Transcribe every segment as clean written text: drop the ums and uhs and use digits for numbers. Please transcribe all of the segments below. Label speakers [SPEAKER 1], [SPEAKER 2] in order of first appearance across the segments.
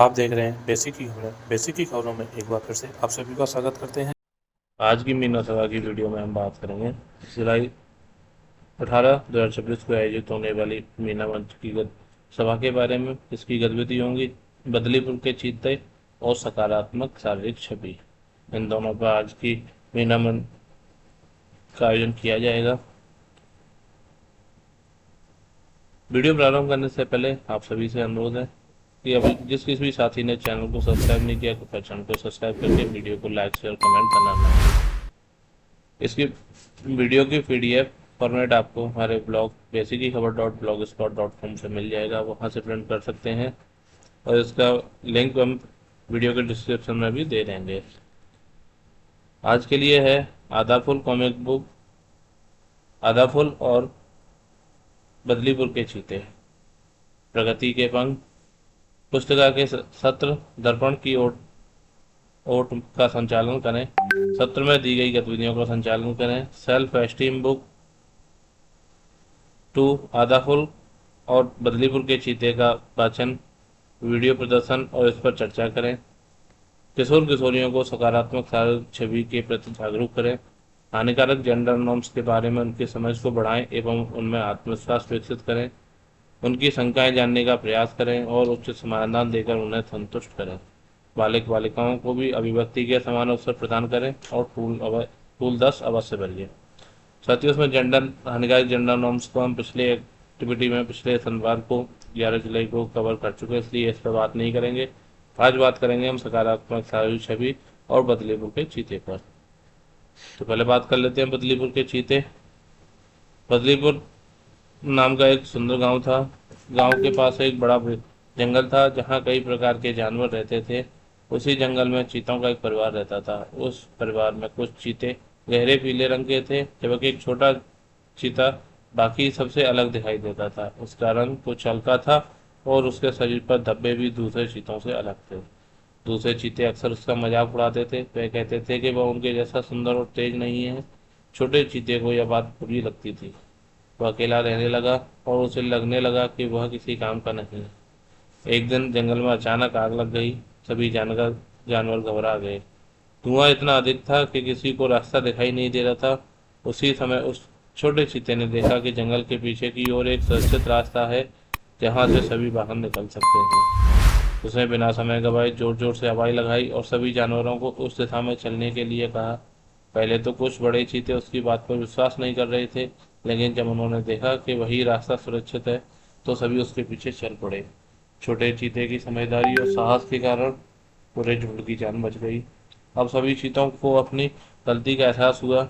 [SPEAKER 1] आप देख रहे हैं बेसिक की खबरें। बेसिक की खबरों में एक बार फिर से आप सभी का स्वागत करते हैं। आज की मीना सभा की वीडियो में हम बात करेंगे जुलाई 18 2026 को आयोजित होने वाली मीना मंच की सभा के बारे में। इसकी गतिविधि होंगी बदलीपुर के चीते और सकारात्मक शारीरिक छवि। इन दोनों पर आज की मीना मंच का आयोजन किया जाएगा। वीडियो प्रारंभ करने से पहले आप सभी से अनुरोध है कि अभी जिस किसी भी साथी ने चैनल को सब्सक्राइब नहीं किया तो चैनल को सब्सक्राइब करके वीडियो को लाइक शेयर कमेंट करना ना भूलें। इसकी वीडियो की पीडीएफ फॉर्मेट आपको हमारे ब्लॉग basickycover.blogspot.com से मिल जाएगा, वहाँ से प्रिंट कर सकते हैं और इसका लिंक हम वीडियो के डिस्क्रिप्शन में भी दे देंगे। आज के लिए है आधा फुल कॉमिक बुक, आधा फुल और बदलीपुर के चीते, प्रगति के पंख, पुस्तिका के सत्र, दर्पण की ओट का संचालन करें, सत्र में दी गई गतिविधियों का संचालन करें, सेल्फ एस्टीम बुक 2 आधा फुल और बदलीपुर के चीते का वाचन, वीडियो प्रदर्शन और इस पर चर्चा करें, किशोर किशोरियों को सकारात्मक शारीरिक छवि के प्रति जागरूक करें, हानिकारक जेंडर नॉर्म्स के बारे में उनकी समझ को बढ़ाएं एवं उनमें आत्मविश्वास विकसित करें, उनकी शंकाएं जानने का प्रयास करें और उचित समाधान देकर उन्हें संतुष्ट करें, बालिक बालिकाओं को भी अभिव्यक्ति के समान अवसर प्रदान करें और टूल 10 अवश्य भरिए। साथियों, उसमें हानिकारक जेंडर नॉर्म्स को हम पिछले एक्टिविटी में पिछले शनिवार को 11 जुलाई को कवर कर चुके हैं, इसलिए इस पर बात नहीं करेंगे। आज बात करेंगे हम सकारात्मक शारीरिक छवि और बदलीपुर के चीते पर। तो पहले बात कर लेते हैं बदलीपुर के चीते। बदलीपुर नाम का एक सुंदर गांव था। गांव के पास एक बड़ा जंगल था जहां कई प्रकार के जानवर रहते थे। उसी जंगल में चीतों का एक परिवार रहता था। उस परिवार में कुछ चीते गहरे पीले रंग के थे, जबकि एक छोटा चीता बाकी सबसे अलग दिखाई देता था। उसका रंग कुछ हल्का था और उसके शरीर पर धब्बे भी दूसरे चीतों से अलग थे। दूसरे चीते अक्सर उसका मजाक उड़ाते थे। वे कहते थे कि वह उनके जैसा सुंदर और तेज नहीं है। छोटे चीते को यह बात बुरी लगती थी। वह अकेला रहने लगा और उसे लगने लगा कि वह किसी काम का नहीं है। एक दिन जंगल में अचानक आग लग गई। सभी जानवर घबरा गए। धुआं इतना अधिक था कि किसी को रास्ता दिखाई नहीं दे रहा था। उसी समय उस छोटे चीते ने देखा कि जंगल के पीछे की ओर एक सुरक्षित रास्ता है जहां से सभी बाहर निकल सकते हैं। उसने बिना समय गवाए जोर जोर से आवाज लगाई और सभी जानवरों को उस दिशा में चलने के लिए कहा। पहले तो कुछ बड़े चीते उसकी बात पर विश्वास नहीं कर रहे थे, लेकिन जब उन्होंने देखा कि वही रास्ता सुरक्षित है तो सभी उसके पीछे चल पड़े। छोटे चीते की समझदारी और साहस के कारण पूरे झुंड की जान बच गई। अब सभी चीतों को अपनी गलती का एहसास हुआ।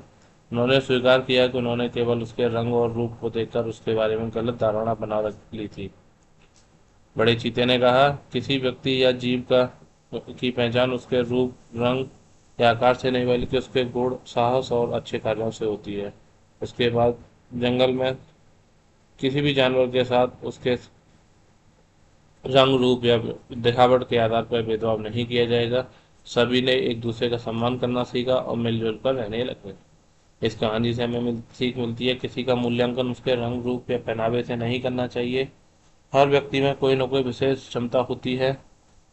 [SPEAKER 1] उन्होंने स्वीकार किया कि उन्होंने केवल उसके रंग और रूप को देखकर उसके बारे में गलत धारणा बना रख ली थी। बड़े चीते ने कहा, किसी व्यक्ति या जीव की पहचान उसके रूप, रंग या आकार से नहीं बल्कि उसके गुण, साहस और अच्छे कार्यों से होती है। उसके बाद जंगल में किसी भी जानवर के साथ उसके रंग, रूप या दिखावट के आधार पर भेदभाव नहीं किया जाएगा। सभी ने एक दूसरे का सम्मान करना सीखा और मिलजुल कर रहने लगे। इस कहानी से हमें सीख मिलती है, किसी का मूल्यांकन उसके रंग, रूप या पहनावे से नहीं करना चाहिए। हर व्यक्ति में कोई न कोई विशेष क्षमता होती है।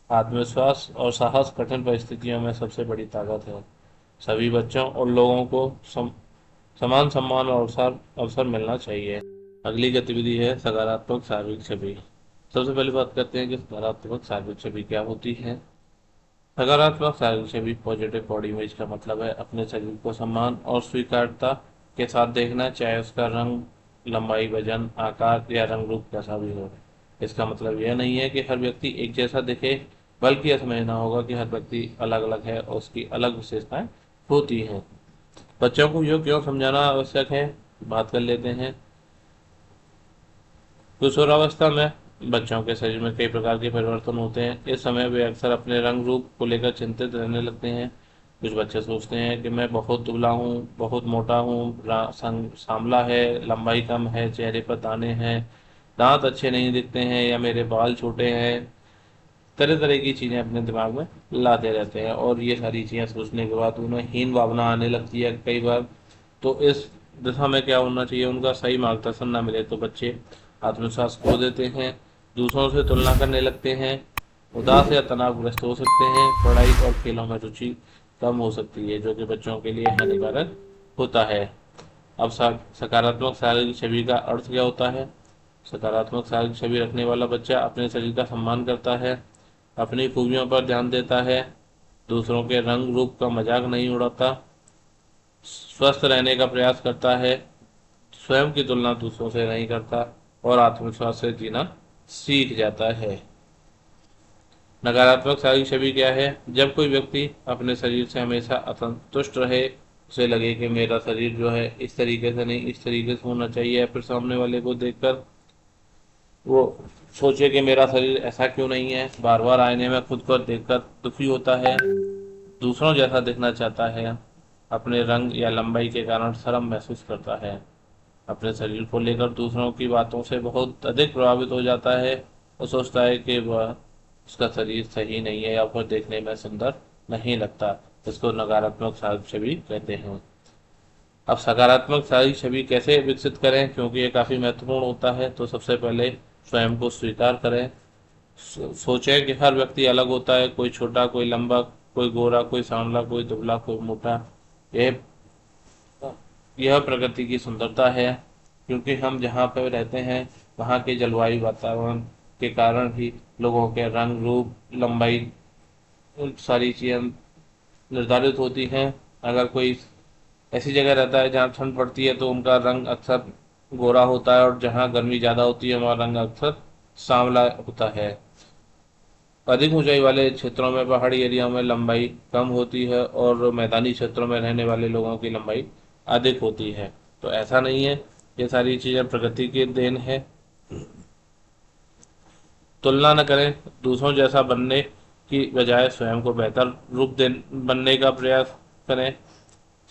[SPEAKER 1] आत्मविश्वास और साहस कठिन परिस्थितियों में सबसे बड़ी ताकत है। सभी बच्चों और लोगों को समान सम्मान और अवसर मिलना चाहिए। अगली गतिविधि है सकारात्मक शारीरिक छवि। सबसे पहले बात करते हैं कि सकारात्मक शारीरिक छवि क्या होती है। सकारात्मक शारीरिक छवि पॉजिटिव बॉडी इमेज का मतलब है अपने शरीर को सम्मान और स्वीकार्यता के साथ देखना, चाहे उसका रंग, लंबाई, वजन, आकार या रंग रूप कैसा भी हो। इसका मतलब यह नहीं है कि हर व्यक्ति एक जैसा दिखे, बल्कि यह समझना होगा कि हर व्यक्ति अलग अलग है और उसकी अलग विशेषताएं होती हैं। बच्चों को योग क्यों समझाना आवश्यक है, बात कर लेते हैं। किशोरावस्था में बच्चों के शरीर में कई प्रकार के परिवर्तन होते हैं। इस समय वे अक्सर अपने रंग रूप को लेकर चिंतित रहने लगते हैं। कुछ बच्चे सोचते हैं कि मैं बहुत दुबला हूँ, बहुत मोटा हूँ, सांवला है, लंबाई कम है, चेहरे पर दाने हैं, दांत अच्छे नहीं दिखते हैं या मेरे बाल छोटे हैं। तरह तरह की चीज़ें अपने दिमाग में लाते रहते हैं और ये सारी चीज़ें सोचने के बाद उन्हें हीन भावना आने लगती है कई बार। तो इस दिशा में क्या होना चाहिए, उनका सही मार्गदर्शन ना मिले तो बच्चे आत्मविश्वास खो देते हैं, दूसरों से तुलना करने लगते हैं उदास या तनावग्रस्त हो सकते हैं। पढ़ाई और खेलों में रुचि कम हो सकती है, जो कि बच्चों के लिए हानिकारक होता है। अब सकारात्मक शारीरिक छवि का अर्थ क्या होता है? सकारात्मक शारीरिक छवि रखने वाला बच्चा अपने शरीर का सम्मान करता है, अपनी खूबियों पर ध्यान देता है, दूसरों के रंग रूप का मजाक नहीं उड़ाता, स्वस्थ रहने का प्रयास करता है, स्वयं की तुलना दूसरों से नहीं करता और आत्मविश्वास से जीना सीख जाता है। नकारात्मक शारीरिक छवि क्या है? जब कोई व्यक्ति अपने शरीर से हमेशा असंतुष्ट रहे, उसे लगे कि मेरा शरीर जो है इस तरीके से नहीं इस तरीके से होना चाहिए, फिर सामने वाले को देखकर वो सोचे कि मेरा शरीर ऐसा क्यों नहीं है, बार बार आईने में खुद को देखकर दुखी होता है, दूसरों जैसा दिखना चाहता है, अपने रंग या लंबाई के कारण शर्म महसूस करता है, अपने शरीर को लेकर दूसरों की बातों से बहुत अधिक प्रभावित हो जाता है और सोचता है कि वह उसका शरीर सही नहीं है या फिर देखने में सुंदर नहीं लगता। इसको नकारात्मक शारीरिक छवि कहते हैं। अब सकारात्मक शारीरिक छवि कैसे विकसित करें, क्योंकि ये काफ़ी महत्वपूर्ण होता है। तो सबसे पहले स्वयं को स्वीकार करें। सोचें कि हर व्यक्ति अलग होता है, कोई छोटा, कोई लंबा, कोई गोरा, कोई सांवला, कोई दुबला, कोई मोटा। यह यह प्रकृति की सुंदरता है, क्योंकि हम जहाँ पर रहते हैं वहाँ के जलवायु वातावरण के कारण ही लोगों के रंग रूप लंबाई सारी चीज़ें निर्धारित होती हैं। अगर कोई ऐसी जगह रहता है जहाँ ठंड पड़ती है तो उनका रंग अक्सर गोरा होता है, और जहाँ गर्मी ज़्यादा होती है वहाँ रंग अक्सर सांवला होता है। अधिक ऊंचाई वाले क्षेत्रों में, पहाड़ी एरिया में लंबाई कम होती है और मैदानी क्षेत्रों में रहने वाले लोगों की लंबाई अधिक होती है। तो ऐसा नहीं है, ये सारी चीज़ें प्रकृति की देन है। तुलना न करें, दूसरों जैसा बनने की बजाय स्वयं को बेहतर रूप दे बनने का प्रयास करें।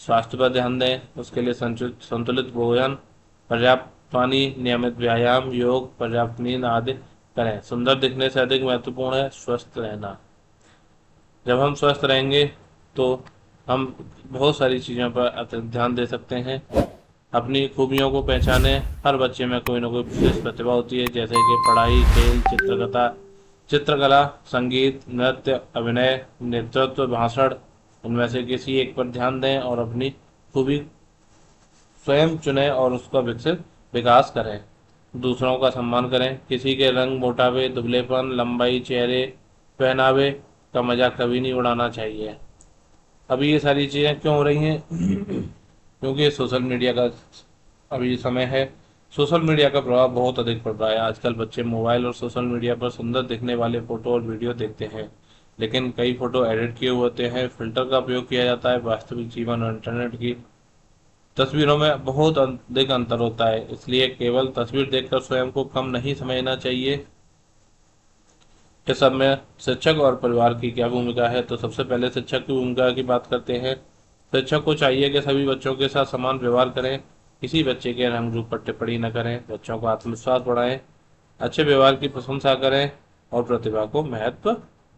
[SPEAKER 1] स्वास्थ्य पर ध्यान दें, उसके लिए संतुलित भोजन, पर्याप्त पानी, नियमित व्यायाम, योग, पर्याप्त नींद आदि करें। सुंदर दिखने से अधिक महत्वपूर्ण है स्वस्थ रहना। जब हम स्वस्थ रहेंगे तो हम बहुत सारी चीज़ों पर अतिरिक्त ध्यान दे सकते हैं। अपनी खूबियों को पहचाने। हर बच्चे में कोई ना कोई विशेष प्रतिभा होती है, जैसे कि पढ़ाई, खेल, चित्रकला, संगीत, नृत्य, अभिनय, नेतृत्व, भाषण। उनमें से किसी एक पर ध्यान दें और अपनी खूबी स्वयं चुनें और उसका विकास करें। दूसरों का सम्मान करें। किसी के रंग, मोटापे, दुबलेपन, लंबाई, चेहरे, पहनावे का मजाक कभी नहीं उड़ाना चाहिए। अभी ये सारी चीज़ें क्यों हो रही हैं? क्योंकि ये सोशल मीडिया का अभी समय है। सोशल मीडिया का प्रभाव बहुत अधिक पड़ रहा है। आजकल बच्चे मोबाइल और सोशल मीडिया पर सुंदर दिखने वाले फोटो और वीडियो देखते हैं, लेकिन कई फोटो एडिट किए हुए होते हैं, फिल्टर का उपयोग किया जाता है। वास्तविक जीवन और इंटरनेट की तस्वीरों में बहुत अधिक अंतर होता है, इसलिए केवल तस्वीर देखकर स्वयं को कम नहीं समझना चाहिए। इस सब में शिक्षक और परिवार की क्या भूमिका है? तो सबसे पहले शिक्षक की भूमिका की बात करते हैं। शिक्षक को चाहिए कि सभी बच्चों के साथ समान व्यवहार करें, किसी बच्चे के रंग रूप पर टिप्पणी न करें, बच्चों को आत्मविश्वास बढ़ाएं, अच्छे व्यवहार की प्रशंसा करें और प्रतिभा को महत्व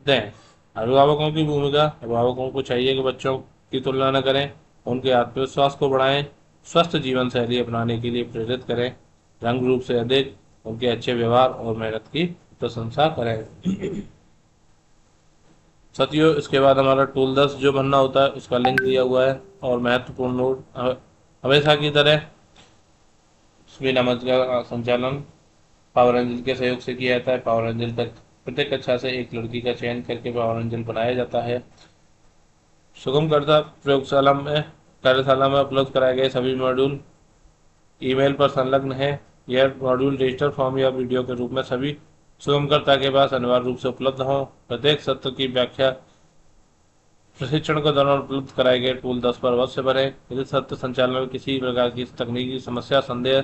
[SPEAKER 1] दें। अभिभावकों की भूमिका। अभिभावकों को चाहिए कि बच्चों की तुलना न करें, उनके आत्मविश्वास को बढ़ाएं, स्वस्थ जीवन शैली अपनाने के लिए प्रेरित करें, रंग रूप से अधिक उनके अच्छे व्यवहार और मेहनत की प्रशंसा करें। साथियों, इसके बाद हमारा टूल 10 जो बनना होता है उसका लिंक दिया हुआ है। और महत्वपूर्ण नोट, हमेशा की तरह बिना मंच का संचालन पावर एंजल के सहयोग से किया जाता है। पावर एंजल तक प्रत्येक कक्षा से एक लड़की का चयन करके पावर एंजल बनाया जाता है। सुगमकर्ता कार्यशाला में उपलब्ध कराए गए सभी मॉड्यूल ईमेल पर संलग्न है। यह मॉड्यूल डिजिटल फॉर्म या वीडियो के रूप में सभी सुगमकर्ता के पास अनिवार्य रूप से उपलब्ध हो। प्रत्येक सत्र की व्याख्या प्रशिक्षण के दौरान उपलब्ध कराए गए टूल 10 पर अवश्य भरें। यदि सत्र संचालन में किसी प्रकार की तकनीकी समस्या, संदेह,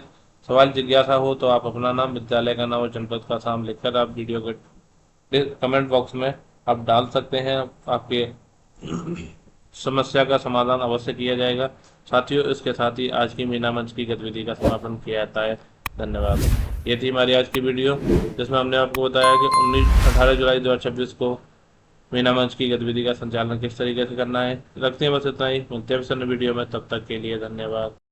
[SPEAKER 1] सवाल, जिज्ञासा हो तो आप अपना नाम, विद्यालय का नाम और जनपद का नाम लिखकर आप वीडियो के कमेंट बॉक्स में आप डाल सकते हैं। आपके समस्या का समाधान अवश्य किया जाएगा। साथियों, इसके साथ ही आज की मीना मंच की गतिविधि का समापन किया जाता है। धन्यवाद। ये थी हमारी आज की वीडियो, जिसमें हमने आपको बताया कि 18 जुलाई 2026 को मीना मंच की गतिविधि का संचालन किस तरीके से करना है। रखते हैं बस इतना ही। मिलते हैं वीडियो में, तब तक के लिए धन्यवाद।